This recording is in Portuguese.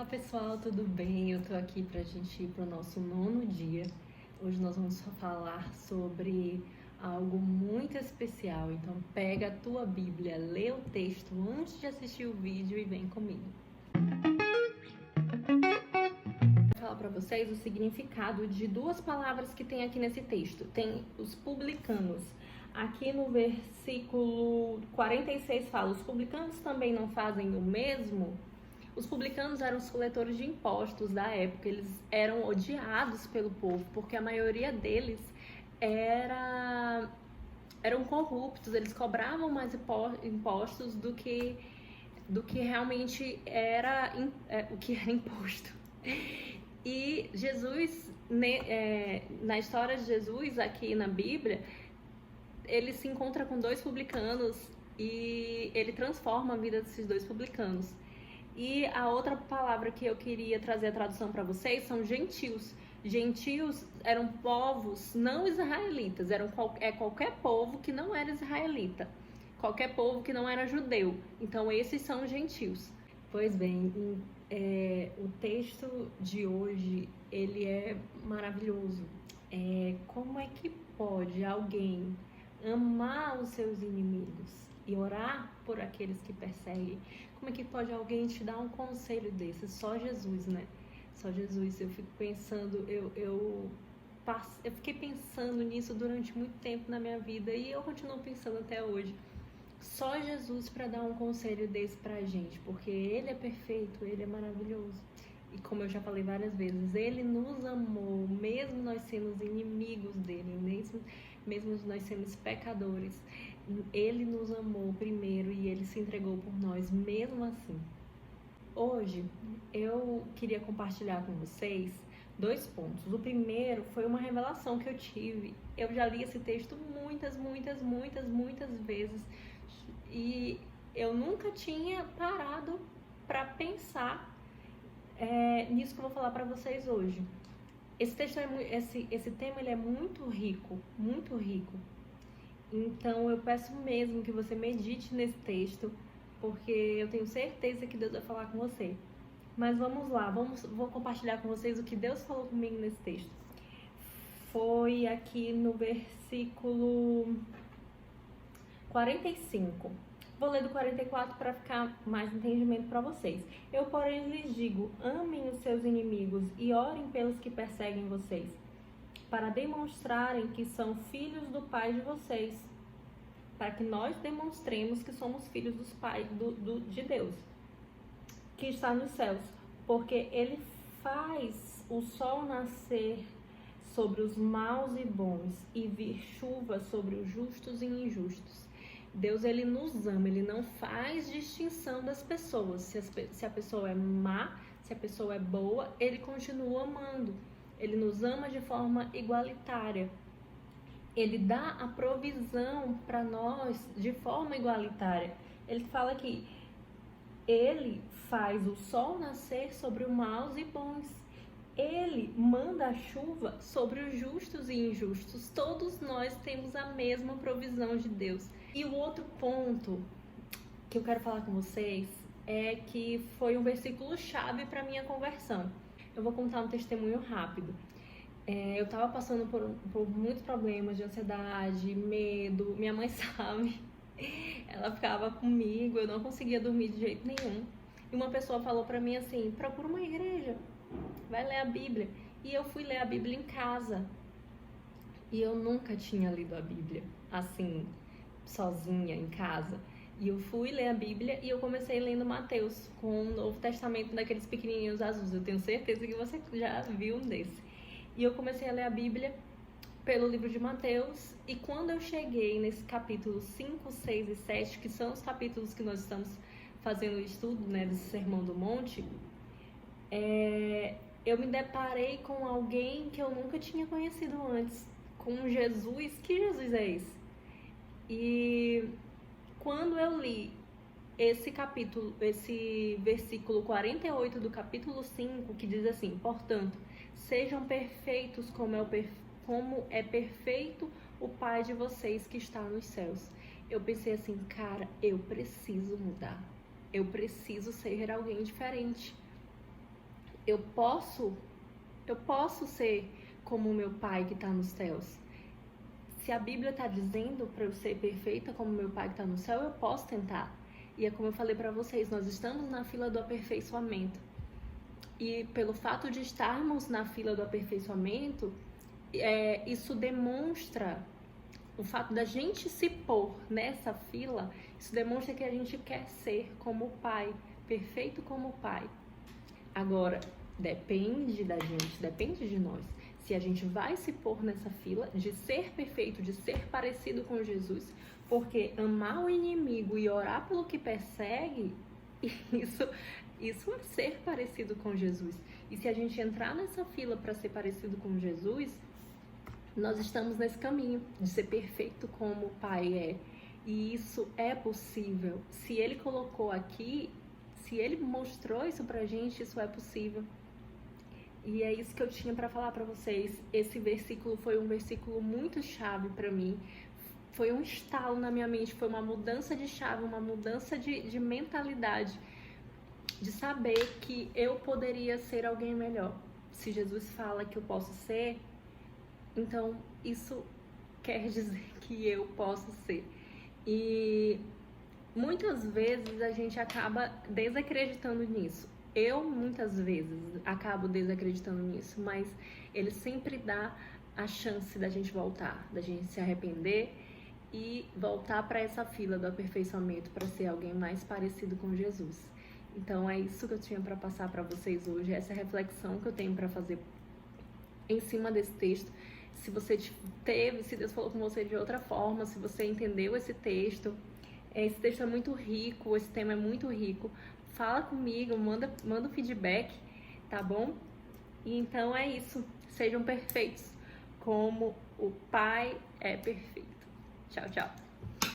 Olá pessoal, tudo bem? Eu tô aqui pra gente ir pro nosso 9º dia. Hoje nós vamos falar sobre algo muito especial. Então pega a tua Bíblia, lê o texto antes de assistir o vídeo e vem comigo. Vou falar pra vocês o significado de duas palavras que tem aqui nesse texto. Tem os publicanos. Aqui no versículo 46 fala: os publicanos também não fazem o mesmo? Os publicanos eram os coletores de impostos da época. Eles eram odiados pelo povo, porque a maioria deles eram corruptos. Eles cobravam mais impostos do que realmente era o que era imposto. E Jesus, na história de Jesus, aqui na Bíblia, ele se encontra com dois publicanos e ele transforma a vida desses dois publicanos. E a outra palavra que eu queria trazer a tradução para vocês são gentios. Gentios eram povos não israelitas, qualquer povo que não era israelita, qualquer povo que não era judeu. Então esses são gentios. Pois bem, o texto de hoje, ele é maravilhoso. Como é que pode alguém amar os seus inimigos e orar por aqueles que perseguem? Como é que pode alguém te dar um conselho desse? Só Jesus, né? Só Jesus. Eu fico pensando, eu fiquei pensando nisso durante muito tempo na minha vida e eu continuo pensando até hoje. Só Jesus para dar um conselho desse pra gente, porque Ele é perfeito, Ele é maravilhoso. E como eu já falei várias vezes, Ele nos amou, mesmo nós sendo inimigos dEle, mesmo nós sendo pecadores. Ele nos amou primeiro e Ele se entregou por nós, mesmo assim. Hoje, eu queria compartilhar com vocês 2 pontos. O primeiro foi uma revelação que eu tive. Eu já li esse texto muitas vezes e eu nunca tinha parado para pensar nisso que eu vou falar para vocês hoje. Esse texto esse tema ele é muito rico. Então eu peço mesmo que você medite nesse texto, porque eu tenho certeza que Deus vai falar com você. Mas vamos lá, vou compartilhar com vocês o que Deus falou comigo nesse texto. Foi aqui no versículo 45. Vou ler do 44 para ficar mais entendimento para vocês. Eu, porém, lhes digo: amem os seus inimigos e orem pelos que perseguem vocês, para demonstrarem que são filhos do Pai de vocês, para que nós demonstremos que somos filhos dos pais, de Deus, que está nos céus, porque Ele faz o sol nascer sobre os maus e bons e vir chuva sobre os justos e injustos. Deus, Ele nos ama, Ele não faz distinção das pessoas. Se a pessoa é má, se a pessoa é boa, Ele continua amando. Ele nos ama de forma igualitária. Ele dá a provisão para nós de forma igualitária. Ele fala que Ele faz o sol nascer sobre os maus e bons. Ele manda a chuva sobre os justos e injustos. Todos nós temos a mesma provisão de Deus. E o outro ponto que eu quero falar com vocês é que foi um versículo chave para minha conversão. Eu vou contar um testemunho rápido. Eu estava passando por muitos problemas de ansiedade, medo. Minha mãe sabe. Ela ficava comigo, eu não conseguia dormir de jeito nenhum. E uma pessoa falou pra mim assim: procura uma igreja, vai ler a Bíblia. E eu fui ler a Bíblia em casa. E eu nunca tinha lido a Bíblia assim, sozinha, em casa. E eu fui ler a Bíblia e eu comecei lendo Mateus, com o Novo Testamento daqueles pequenininhos azuis. Eu tenho certeza que você já viu um desse. E eu comecei a ler a Bíblia pelo livro de Mateus, e quando eu cheguei nesse capítulo 5, 6 e 7, que são os capítulos que nós estamos fazendo o estudo, né, desse Sermão do Monte, eu me deparei com alguém que eu nunca tinha conhecido antes, com Jesus. Que Jesus é esse? E quando eu li esse versículo 48 do capítulo 5, que diz assim: portanto, sejam perfeitos como é perfeito o Pai de vocês que está nos céus. Eu pensei assim: cara, eu preciso mudar. Eu preciso ser alguém diferente. eu posso ser como o meu Pai que está nos céus. Se a Bíblia está dizendo para eu ser perfeita como meu Pai que está no céu, eu posso tentar. E é como eu falei para vocês, nós estamos na fila do aperfeiçoamento. E pelo fato de estarmos na fila do aperfeiçoamento, isso demonstra, o fato da gente se pôr nessa fila, isso demonstra que a gente quer ser como o Pai, perfeito como o Pai. Agora, depende da gente, depende de nós. Se a gente vai se pôr nessa fila de ser perfeito, de ser parecido com Jesus, porque amar o inimigo e orar pelo que persegue, isso é ser parecido com Jesus. E se a gente entrar nessa fila para ser parecido com Jesus, nós estamos nesse caminho de ser perfeito como o Pai é. E isso é possível. Se Ele colocou aqui, se Ele mostrou isso pra gente, isso é possível. E é isso que eu tinha para falar para vocês. Esse versículo foi um versículo muito chave para mim. Foi um estalo na minha mente, foi uma mudança de chave, uma mudança de mentalidade, de saber que eu poderia ser alguém melhor. Se Jesus fala que eu posso ser, então isso quer dizer que eu posso ser. E muitas vezes a gente acaba desacreditando nisso. Eu muitas vezes acabo desacreditando nisso, mas Ele sempre dá a chance da gente voltar, da gente se arrepender e voltar para essa fila do aperfeiçoamento para ser alguém mais parecido com Jesus. Então é isso que eu tinha para passar para vocês hoje, essa reflexão que eu tenho para fazer em cima desse texto. Se você teve, se Deus falou com você de outra forma, se você entendeu esse texto é muito rico, esse tema é muito rico. Fala comigo, manda um feedback, tá bom? E então é isso. Sejam perfeitos como o Pai é perfeito. Tchau, tchau.